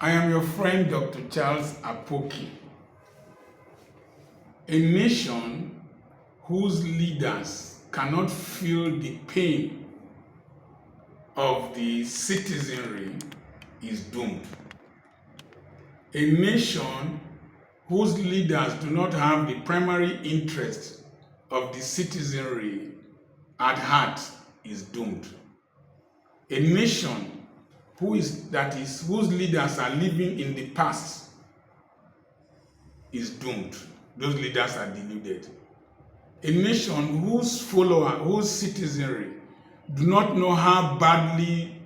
I am your friend, Dr. Charles Apoki. A nation whose leaders cannot feel the pain of the citizenry is doomed. A nation whose leaders do not have the primary interest of the citizenry at heart is doomed. A nation whose leaders are living in the past is doomed. Those leaders are deluded. A nation whose citizenry do not know how badly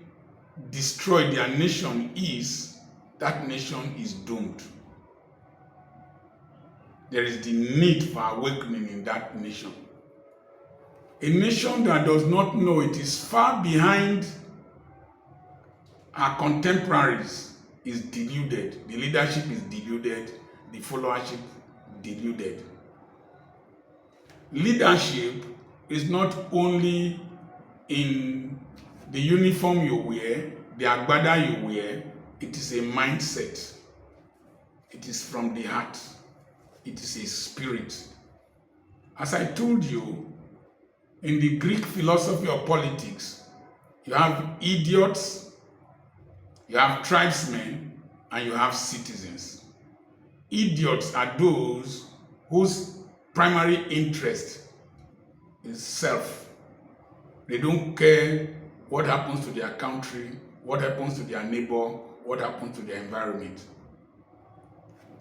destroyed their nation is, that nation is doomed. There is the need for awakening in that nation. A nation that does not know it is far behind her contemporaries is deluded. The leadership is deluded. The followership deluded. Leadership is not only in the uniform you wear, the agbada you wear, it is a mindset. It is from the heart. It is a spirit. As I told you, in the Greek philosophy of politics, you have idiots, you have tribesmen, and you have citizens. Idiots are those whose primary interest is self. They don't care what happens to their country, what happens to their neighbor, what happens to their environment.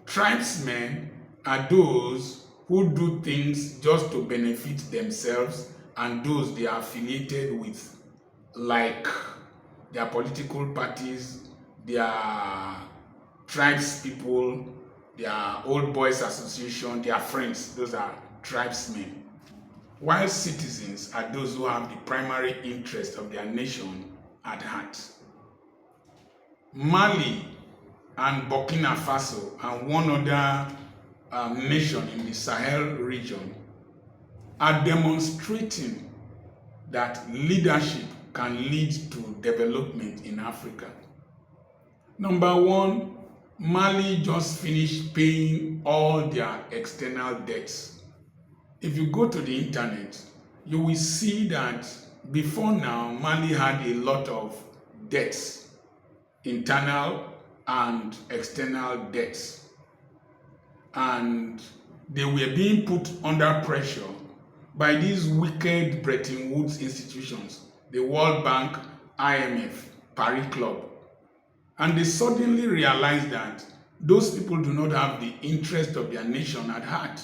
Tribesmen are those who do things just to benefit themselves and those they are affiliated with, like their political parties, their tribes people, their old boys association, their friends. Those are tribesmen. While citizens are those who have the primary interest of their nation at heart. Mali and Burkina Faso and one other nation in the Sahel region are demonstrating that leadership can lead to development in Africa. Number one, Mali just finished paying all their external debts. If you go to the internet, you will see that before now, Mali had a lot of debts, internal and external debts. And they were being put under pressure by these wicked Bretton Woods institutions, the World Bank, IMF, Paris Club. And they suddenly realized that those people do not have the interest of their nation at heart.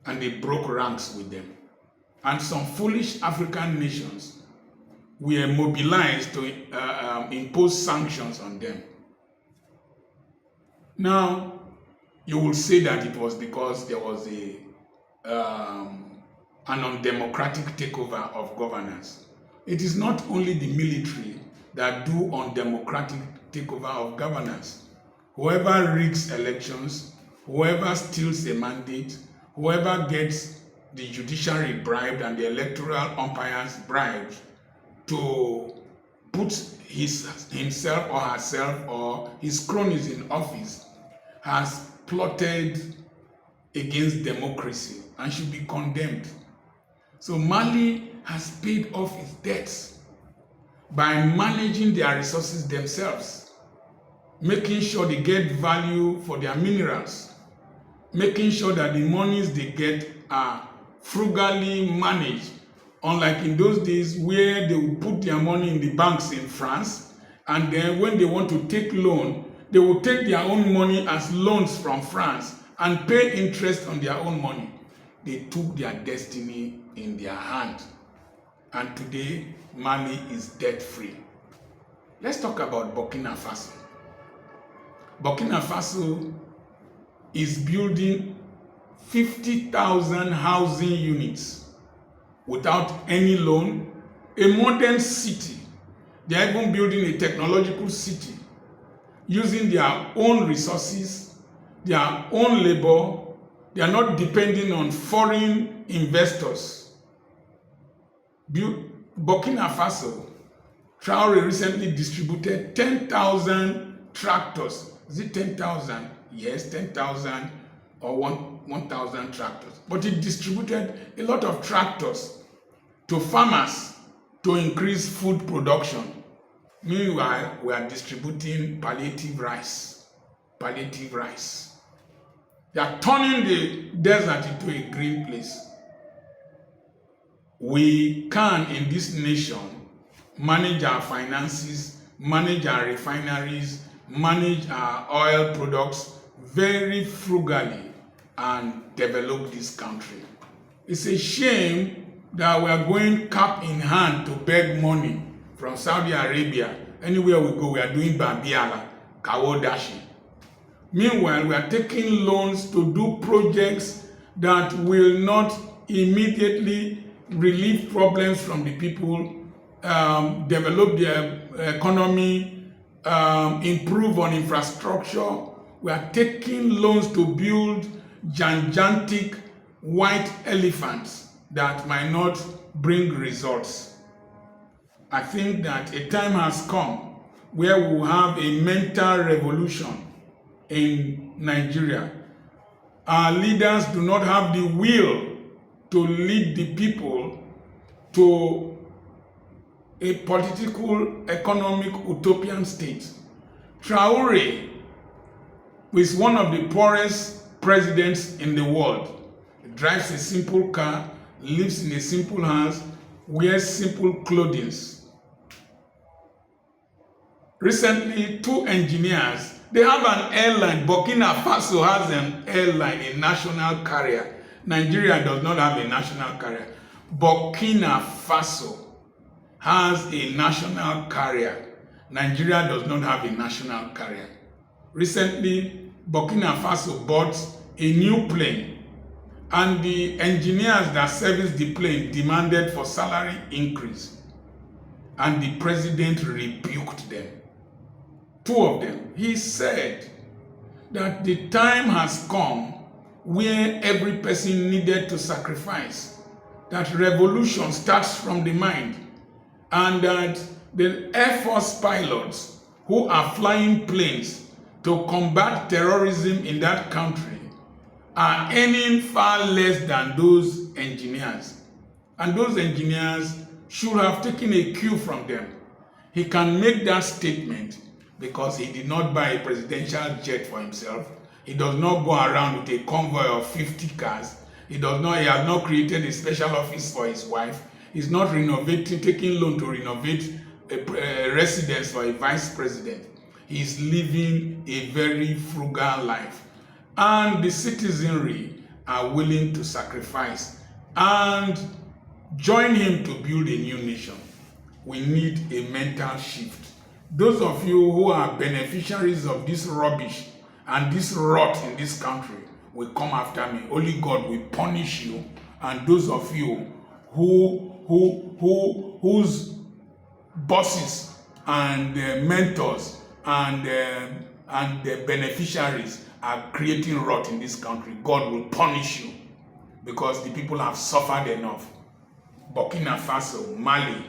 And they broke ranks with them. And some foolish African nations were mobilized to impose sanctions on them. Now, you will say that it was because there was an undemocratic takeover of governance. It is not only the military that do undemocratic takeover of governance. Whoever rigs elections, whoever steals a mandate, whoever gets the judiciary bribed and the electoral umpires bribed to put himself or herself or his cronies in office has plotted against democracy and should be condemned. So Mali has paid off its debts by managing their resources themselves, making sure they get value for their minerals, making sure that the monies they get are frugally managed, unlike in those days where they would put their money in the banks in France, and then when they want to take loan, they will take their own money as loans from France and pay interest on their own money. They took their destiny in their hand. And today, Mali is debt-free. Let's talk about Burkina Faso. Burkina Faso is building 50,000 housing units without any loan, a modern city. They are even building a technological city using their own resources, their own labor. They are not depending on foreign investors. Burkina Faso, Traore recently distributed 10,000 tractors. Is it 10,000? Yes, 10,000 or 1,000 tractors. But it distributed a lot of tractors to farmers to increase food production. Meanwhile, we are distributing palliative rice. Palliative rice. They are turning the desert into a green place. We can, in this nation, manage our finances, manage our refineries, manage our oil products very frugally and develop this country. It's a shame that we are going cap in hand to beg money from Saudi Arabia. Anywhere we go, we are doing Bambiala, Kawodashi. Meanwhile, we are taking loans to do projects that will not immediately relieve problems from the people, develop their economy, improve on infrastructure. We are taking loans to build gigantic white elephants that might not bring results. I think that a time has come where we will have a mental revolution in Nigeria. Our leaders do not have the will to lead the people to a political, economic, utopian state. Traore is one of the poorest presidents in the world. He drives a simple car, lives in a simple house, wears simple clothing. Recently, 2 engineers, they have an airline. Burkina Faso has an airline, a national carrier. Nigeria does not have a national carrier. Burkina Faso has a national carrier. Nigeria does not have a national carrier. Recently, Burkina Faso bought a new plane, and the engineers that service the plane demanded for salary increase, and the president rebuked them. 2 of them. He said that the time has come where every person needed to sacrifice, that revolution starts from the mind, and that the Air Force pilots who are flying planes to combat terrorism in that country are earning far less than those engineers. And those engineers should have taken a cue from them. He can make that statement because he did not buy a presidential jet for himself. He does not go around with a convoy of 50 cars. He has not created a special office for his wife. He's not taking loan to renovate a residence for a vice president. He's living a very frugal life. And the citizenry are willing to sacrifice and join him to build a new nation. We need a mental shift. Those of you who are beneficiaries of this rubbish and this rot in this country will come after me. Only God will punish you. And those of you whose bosses and mentors and the beneficiaries are creating rot in this country, God will punish you because the people have suffered enough. Burkina Faso, Mali,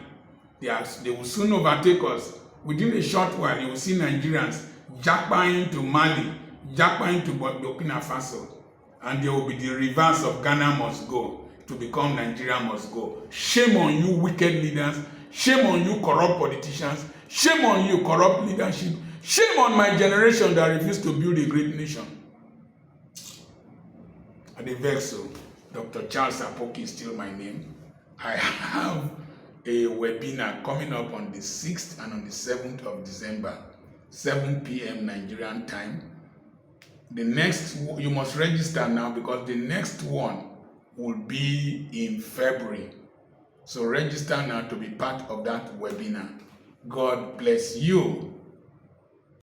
they will soon overtake us. Within a short while, you will see Nigerians jackpot to Mali, jackpot to Burkina Faso, and there will be the reverse of Ghana must go to become Nigeria must go. Shame on you, wicked leaders. Shame on you, corrupt politicians. Shame on you, corrupt leadership. Shame on my generation that refused to build a great nation. At the Vexo, Dr. Charles Apoki is still my name. I have a webinar coming up on the 6th and on the 7th of December, 7 p.m. Nigerian time. The next, you must register now because the next one will be in February. So register now to be part of that webinar. God bless you.